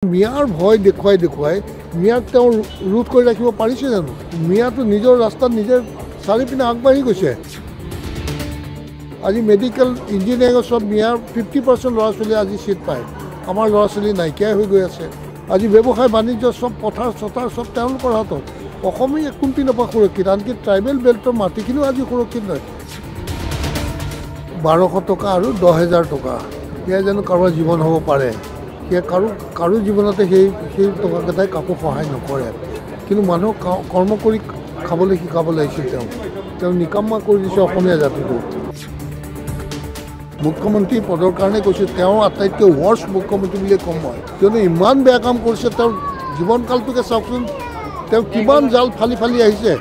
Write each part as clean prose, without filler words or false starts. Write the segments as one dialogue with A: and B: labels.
A: মিয়াৰ ভয় দেখুৱাই মিয়াক তেওঁ ৰোধ কৰি ৰাখিব পাৰিছে জানো? মিয়াটো নিজৰ ৰাস্তাত নিজে চাৰিপিনে আগবাঢ়ি গৈছে। আজি মেডিকেল ইঞ্জিনিয়াৰিঙৰ চব মিয়াৰ 50% ল'ৰা ছোৱালীয়ে আজি চিট পায়। আমাৰ ল'ৰা ছোৱালী নাইকিয়াই হৈ গৈ আছে। আজি ব্যৱসায় বাণিজ্য চব পথাৰ চথাৰ চব তেওঁলোকৰ হাতত। অসমীয়া কোনপিনৰ পৰা সুৰক্ষিত, আনকি ট্ৰাইবেল বেল্টৰ মাটিখিনিও আজি সুৰক্ষিত নহয়। 1200 টকা আৰু 10,000 টকা সেয়া জানো কাৰোবাৰ জীৱন হ'ব পাৰে? সেয়া কাৰো জীৱনতে সেই টকাকেইটাই কাকো সহায় নকৰে। কিন্তু মানুহক কৰ্ম কৰি খাবলৈ শিকাব লাগিছিল। তেওঁ নিকাম্মা কৰি দিছে অসমীয়া জাতিটো। মুখ্যমন্ত্ৰী পদৰ কাৰণে কৈছোঁ, তেওঁৰ আটাইতকৈ ৱৰ্ষ্ট মুখ্যমন্ত্ৰী বুলিয়ে ক'ম মই। কিয়নো ইমান বেয়া কাম কৰিছে। তেওঁৰ জীৱনকালটোকে চাওকচোন, তেওঁ কিমান জাল ফালি আহিছে।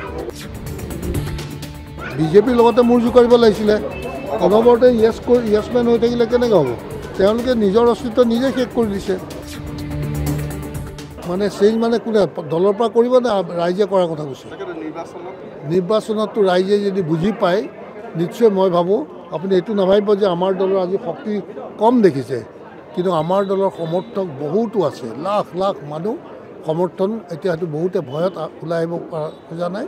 A: বিজেপিৰ লগতে মূৰ জোকাৰিব লাগিছিলে। অনবৰতে য়েছমেন হৈ থাকিলে কেনেকৈ হ'ব? তেওঁলোকে নিজৰ অস্তিত্ব নিজে শেষ কৰি দিছে। মানে চেঞ্জ মানে কোনে দলৰ পৰা কৰিব নে ৰাইজে কৰাৰ কথা কৈছে? নিৰ্বাচনততো ৰাইজে যদি বুজি পায়, নিশ্চয় মই ভাবোঁ আপুনি এইটো নাভাবিব যে আমাৰ দলৰ আজি শক্তি কম দেখিছে। কিন্তু আমাৰ দলৰ সমৰ্থক বহুতো আছে, লাখ মানুহ সমৰ্থন। এতিয়া হয়তো বহুতে ভয়ত ওলাই আহিব খোজা নাই,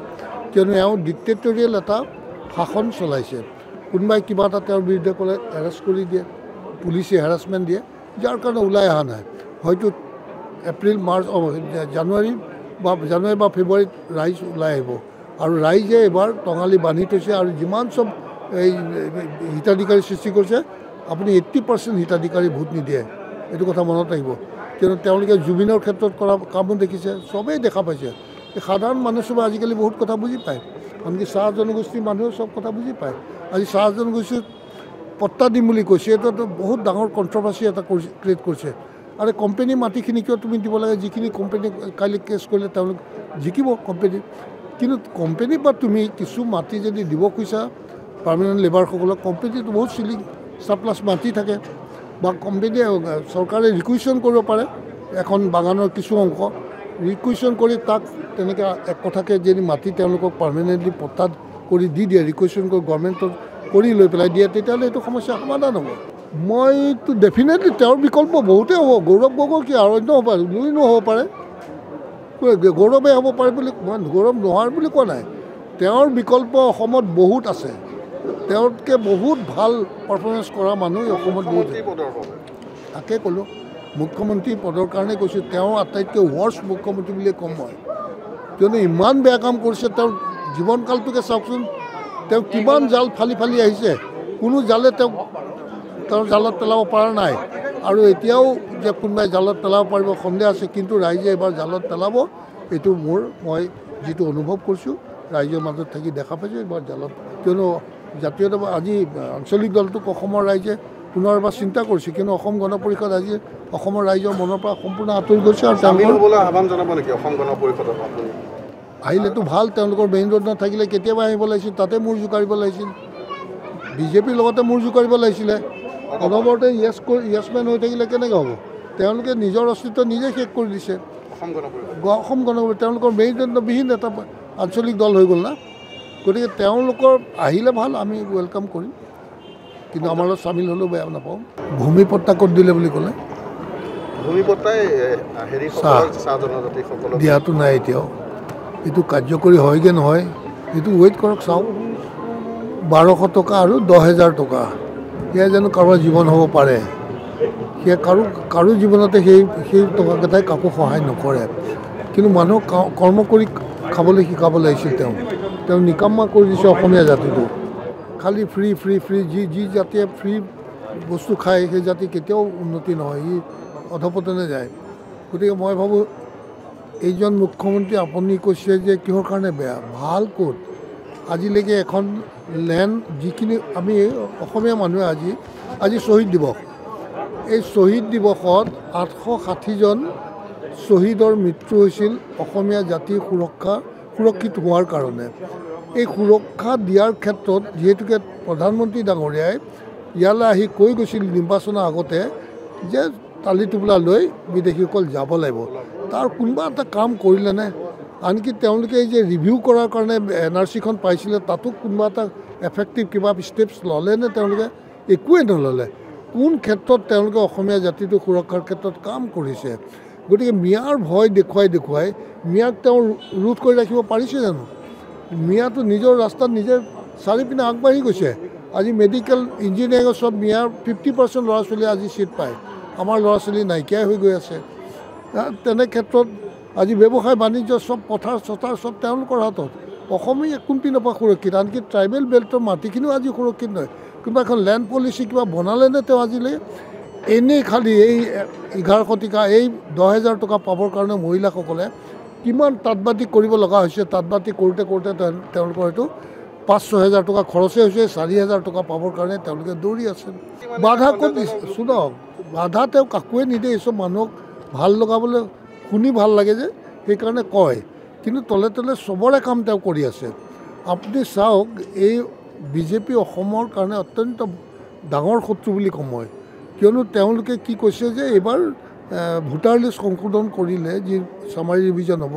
A: কিয়নো এওঁ ডিক্টেটৰিয়েল এটা শাসন চলাইছে। কোনোবাই কিবা এটা তেওঁৰ বিৰুদ্ধে ক'লে এৰেষ্ট কৰি দিয়ে, পুলিচে হেৰাছমেণ্ট দিয়ে, যাৰ কাৰণে ওলাই অহা নাই। হয়তো এপ্ৰিল মাৰ্চ জানুৱাৰী বা ফেব্ৰুৱাৰীত ৰাইজ ওলাই আহিব। আৰু ৰাইজে এইবাৰ টঙালি বান্ধি থৈছে। আৰু যিমান চব এই হিতাধিকাৰী সৃষ্টি কৰিছে, আপুনি 80% হিতাধিকাৰী ভোট নিদিয়ে। এইটো কথা মনত ৰাখিব। কিয়নো তেওঁলোকে জুবিনৰ ক্ষেত্ৰত কৰা কামো দেখিছে, চবেই দেখা পাইছে। এই সাধাৰণ মানুহ চবে আজিকালি বহুত কথা বুজি পায়। আনকি চাহ জনগোষ্ঠীৰ মানুহেও চব কথা বুজি পায়। আজি চাহ জনগোষ্ঠীত পট্টা দিম বুলি কৈছে, এইটোতো বহুত ডাঙৰ কণ্ট্ৰভাৰ্চি এটা ক্ৰিয়েট কৰিছে। আৰু কোম্পানী মাটিখিনি কিয় তুমি দিব লাগে? যিখিনি কোম্পানী কাইলৈ কেছ কৰিলে তেওঁলোক জিকিব কোম্পানী। কিন্তু কোম্পানীৰ পৰা তুমি কিছু মাটি যদি দিব খুজিছা পাৰ্মানেণ্ট লেবাৰসকলক, কোম্পানীটো বহুত চিলিং চাপ্লাছ মাটি থাকে। বা কোম্পানীয়ে চৰকাৰে ৰিকুইশ্যন কৰিব পাৰে এখন বাগানৰ কিছু অংশ ৰিকুইশ্যন কৰি তাক তেনেকৈ এক কথাকৈ যদি মাটি তেওঁলোকক পাৰ্মানেণ্টলি পট্টা কৰি দি দিয়ে, ৰিকুইশ্যন কৰি গভৰ্ণমেণ্টত কৰি লৈ পেলাই দিয়ে, তেতিয়াহ'লে এইটো সমস্যা সমাধান হ'ব। মইতো ডেফিনেটলি তেওঁৰ বিকল্প বহুতেই হ'ব। গৌৰৱ গগৈ কি আৰু অন্য হ'ব পাৰে, লুইনো হ'ব পাৰে, গৌৰৱে হ'ব পাৰে বুলি মই গৌৰৱ নোহোৱাৰ বুলি কোৱা নাই। তেওঁৰ বিকল্প অসমত বহুত আছে। তেওঁতকৈ বহুত ভাল পাৰফৰ্মেঞ্চ কৰা মানুহ অসমত বহুত। তাকে ক'লোঁ, মুখ্যমন্ত্ৰী পদৰ কাৰণে কৈছোঁ, তেওঁ আটাইতকৈ ৱৰ্ষ্ট মুখ্যমন্ত্ৰী বুলিয়ে ক'ম মই। কিয়নো ইমান বেয়া কাম কৰিছে। তেওঁৰ জীৱনকালটোকে চাওকচোন, তেওঁ কিমান জাল ফালি আহিছে। কোনো জালে তেওঁৰ জালত পেলাব পৰা নাই। আৰু এতিয়াও যে কোনোবাই জালত পেলাব পাৰিব সন্দেহ আছে। কিন্তু ৰাইজে এইবাৰ জালত পেলাব, এইটো মই যিটো অনুভৱ কৰিছোঁ, ৰাইজৰ মাজত থাকি দেখা পাইছোঁ এইবাৰ জালত। কিয়নো জাতীয়তাবাদী আজি আঞ্চলিক দলটোক অসমৰ ৰাইজে পুনৰ এবাৰ চিন্তা কৰিছে। কিন্তু অসম গণ পৰিষদ আজি অসমৰ ৰাইজৰ মনৰ পৰা সম্পূৰ্ণ আঁতৰি গৈছে। আৰু
B: আহ্বান জনাব নেকি অসম গণ পৰিষদত?
A: আহিলেতো ভাল, তেওঁলোকৰ মেইন ৰোড নাথাকিলে কেতিয়াবা আহিব লাগিছিল, তাতে মূৰ জোকাৰিব লাগিছিল। বিজেপিৰ লগতে মূৰ জোকাৰিব লাগিছিলে। অনবৰতে য়েছমেন হৈ থাকিলে কেনেকৈ হ'ব? তেওঁলোকে নিজৰ অস্তিত্ব নিজে শেষ কৰি দিছে। অসম গণ পৰিষদ তেওঁলোকৰ মেইন ৰোডবিহীন এটা আঞ্চলিক দল হৈ গ'ল না। গতিকে তেওঁলোকৰ আহিলে ভাল, আমি ৱেলকাম কৰিম। কিন্তু আমাৰ লগত চামিল হ'লেও বেয়া নাপাওঁ। ভূমি পট্টা ক'ত দিলে বুলি ক'লে?
B: ভূমি পট্টাই
A: দিয়াটো নাই এতিয়াও। এইটো কাৰ্যকৰী হয়গৈ নহয়, এইটো ৱেইট কৰক, চাওক। 1200 টকা আৰু 10,000 টকা সেয়া জানো কাৰোবাৰ জীৱন হ'ব পাৰে? সেয়া কাৰো জীৱনতে সেই টকাকেইটাই কাকো সহায় নকৰে। কিন্তু মানুহক কৰ্ম কৰি খাবলৈ শিকাব লাগিছিল। তেওঁ নিকাম্মা কৰি দিছে অসমীয়া জাতিটো। খালি ফ্ৰী যি জাতিয়ে ফ্ৰী বস্তু খায়, সেই জাতি কেতিয়াও উন্নতি নহয়, সি অধপতনে যায়। গতিকে মই ভাবোঁ এইজন মুখ্যমন্ত্ৰী আপুনি কৈছে যে কিহৰ কাৰণে বেয়া, ভাল ক'ত? আজিলৈকে এখন লেণ্ড যিখিনি আমি অসমীয়া মানুহে আজি শ্বহীদ দিৱস, এই শ্বহীদ দিৱসত 860জন শ্বহীদৰ মৃত্যু হৈছিল অসমীয়া জাতিৰ সুৰক্ষিত হোৱাৰ কাৰণে। এই সুৰক্ষা দিয়াৰ ক্ষেত্ৰত যিহেতুকে প্ৰধানমন্ত্ৰী ডাঙৰীয়াই ইয়ালৈ আহি কৈ গৈছিল নিৰ্বাচনৰ আগতে যে টালি টোপোলা লৈ বিদেশীসকল যাব লাগিব, তাৰ কোনোবা এটা কাম কৰিলেনে? আনকি তেওঁলোকে এই যে ৰিভিউ কৰাৰ কাৰণে NRCখন পাইছিলে, তাতো কোনোবা এটা এফেক্টিভ কিবা ষ্টেপছ ল'লেনে? তেওঁলোকে একোৱে নল'লে। কোন ক্ষেত্ৰত তেওঁলোকে অসমীয়া জাতিটো সুৰক্ষাৰ ক্ষেত্ৰত কাম কৰিছে? গতিকে মিয়াৰ ভয় দেখুৱাই মিয়াক তেওঁ ৰোধ কৰি ৰাখিব পাৰিছে জানো? মিয়াটো নিজৰ ৰাস্তাত নিজে চাৰিপিনে আগবাঢ়ি গৈছে। আজি মেডিকেল ইঞ্জিনিয়াৰিঙৰ চব মিয়াৰ 50% ল'ৰা ছোৱালীয়ে আজি ছিট পায়। আমাৰ ল'ৰা ছোৱালী নাইকিয়াই হৈ গৈ আছে। তেনে ক্ষেত্ৰত আজি ব্যৱসায় বাণিজ্য চব পথাৰ চথাৰ চব তেওঁলোকৰ হাতত। অসমে কোনপিনৰ পৰা সুৰক্ষিত? আনকি ট্ৰাইবেল বেল্টৰ মাটিখিনিও আজি সুৰক্ষিত নহয়। কিবা এখন লেণ্ড পলিচি কিবা বনালেনে তেওঁ আজিলৈ? এনেই খালি এই 11 শতিকা এই 10,000 টকা পাবৰ কাৰণে মহিলাসকলে কিমান তাঁতবাতি কৰিব লগা হৈছে। তাঁতবাতি কৰোঁতে তেওঁলোকৰ হয়তো 5-6 হাজাৰ টকা খৰচেই হৈছে। 4,000 টকা পাবৰ কাৰণে তেওঁলোকে দৌৰি আছে। বাধা ক'ত দিছে? শুনক, বাধা তেওঁ কাকোৱে নিদিয়ে। এইচব মানুহক ভাল লগাবলৈ শুনি ভাল লাগে যে সেইকাৰণে কয়, কিন্তু তলে তলে চবৰে কাম তেওঁ কৰি আছে। আপুনি চাওক, এই বিজেপি অসমৰ কাৰণে অত্যন্ত ডাঙৰ শত্ৰু বুলি ক'ম মই। কিয়নো তেওঁলোকে কি কৈছে যে এইবাৰ ভোটাৰ লিষ্ট সংশোধন কৰিলে যি চামাৰী ৰিভিজন হ'ব,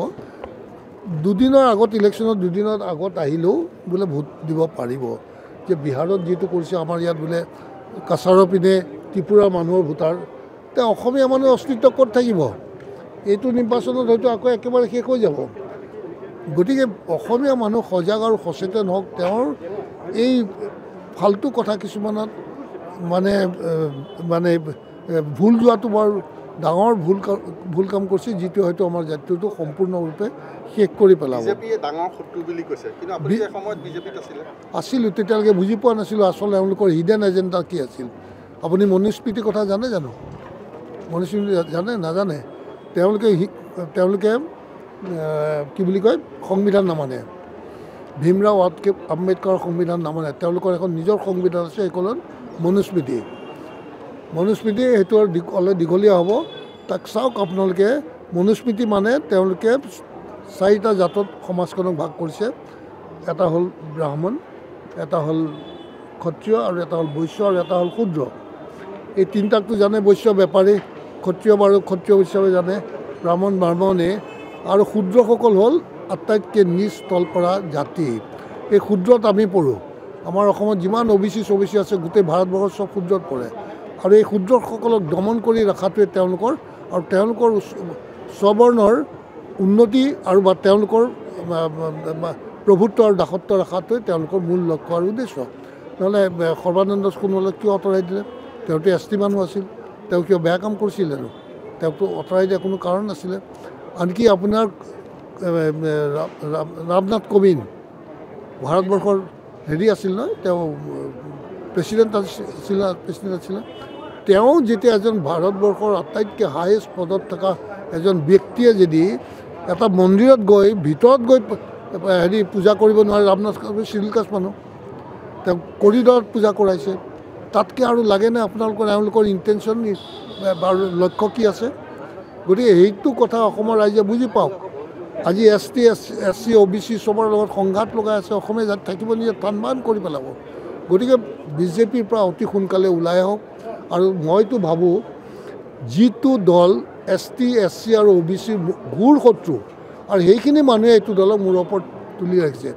A: দুদিনৰ আগত ইলেকশ্যনত দুদিনৰ আগত আহিলেও বোলে ভোট দিব পাৰিব। যে বিহাৰত যিটো কৰিছে, আমাৰ ইয়াত বোলে কাছাৰৰ পিনে ত্ৰিপুৰাৰ মানুহৰ ভোটাৰ, তেওঁ অসমীয়া মানুহৰ অস্তিত্ব ক'ত থাকিব? এইটো নিৰ্বাচনত হয়তো আকৌ একেবাৰে শেষ হৈ যাব। গতিকে অসমীয়া মানুহ সজাগ আৰু সচেতন হওক। তেওঁৰ এই ফাল্টু কথা কিছুমানত মানে ভুল যোৱাটো বৰ ডাঙৰ ভুল কাম কৰিছে, যিটো হয়তো আমাৰ জাতিটো সম্পূৰ্ণৰূপে শেষ কৰি পেলাব। আছিলোঁ, তেতিয়ালৈকে বুজি পোৱা নাছিলোঁ আচলতে এওঁলোকৰ হিডেন এজেণ্ডা কি আছিল। আপুনি মনুস্মৃতিৰ কথা জানে জানো? মনুস্মৃতি জানে নাজানে? তেওঁলোকে কি বুলি কয়, সংবিধান নামানে। ভীমৰাও আম্বেদকাৰৰ সংবিধান নামানে। তেওঁলোকৰ এখন নিজৰ সংবিধান আছে, সেইখন মনুস্মৃতি। সেইটো আৰু অলপ দীঘলীয়া হ'ব, তাক চাওক আপোনালোকে। মনুস্মৃতি মানে তেওঁলোকে 4টা জাতত সমাজখনক ভাগ কৰিছে। এটা হ'ল ব্ৰাহ্মণ, এটা হ'ল ক্ষত্ৰিয়, আৰু এটা হ'ল বৈশ্য, আৰু এটা হ'ল শূদ্ৰ। এই তিনিটাকটো জানে, বৈশ্য বেপাৰী, ক্ষত্ৰিয় বাৰু ক্ষত্ৰিয় হিচাপে জানে, ব্ৰাহ্মণে, আৰু শূদ্ৰসকল হ'ল আটাইতকৈ নিচ তল পৰা জাতি। এই শূদ্ৰত আমি পৰোঁ। আমাৰ অসমত যিমান OBC আছে গোটেই ভাৰতবৰ্ষৰ চব শূদ্ৰত পৰে। আৰু এই শূদ্ৰসকলক দমন কৰি ৰখাটোৱে তেওঁলোকৰ, আৰু তেওঁলোকৰ স্ববৰ্ণৰ উন্নতি আৰু বা তেওঁলোকৰ প্ৰভুত্ব আৰু দাসত্ব ৰখাটোৱে তেওঁলোকৰ মূল লক্ষ্য আৰু উদ্দেশ্য। নহ'লে সৰ্বানন্দ সোণোৱালক কিয় আঁতৰাই দিলে? তেওঁতো ST মানুহ আছিল। তেওঁ কিয় বেয়া কাম কৰিছিল আৰু? তেওঁকতো আঁতৰাই দিয়া কোনো কাৰণ নাছিলে। আনকি আপোনাৰ ৰামনাথ কোবিন্দ ভাৰতবৰ্ষৰ আছিল নহয়, তেওঁ প্ৰেচিডেণ্ট আছিলে। তেওঁ যেতিয়া এজন ভাৰতবৰ্ষৰ আটাইতকৈ হায়েষ্ট পদত থকা এজন ব্যক্তিয়ে যদি এটা মন্দিৰত গৈ ভিতৰত গৈ পূজা কৰিব নোৱাৰে, ৰামনাথ কোবিন্দ চিডিউল কাষ্ট মানুহ, তেওঁ কৰিডৰত পূজা কৰাইছে, তাতকৈ আৰু লাগেনে আপোনালোকৰ এওঁলোকৰ ইণ্টেনশ্যন বাৰু লক্ষ্য কি আছে? গতিকে সেইটো কথা অসমৰ ৰাইজে বুজি পাওক। আজি ST SC OBC চবৰ লগত সংঘাত লগাই আছে। অসমীয়া জাতি থাকিব নিজে টান কৰি পেলাব। গতিকে বিজেপিৰ পৰা অতি সোনকালে ওলাই আহক। আৰু মইতো ভাবোঁ, যিটো দল ST SC আৰু OBCৰ ঘূৰ শত্ৰু, আৰু সেইখিনি মানুহে এইটো দলক মূৰৰ ওপৰত তুলি ৰাখিছে,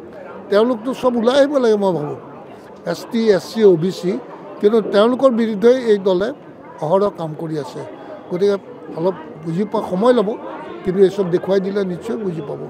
A: তেওঁলোকতো চব ওলাই আহিব লাগে। মই ভাবোঁ ST SC OBC, কিন্তু তেওঁলোকৰ বিৰুদ্ধে এই দলে অহৰহ কাম কৰি আছে। গতিকে অলপ বুজি পোৱা সময় ল'ব, কিন্তু এইচব দেখুৱাই দিলে নিশ্চয় বুজি পাব।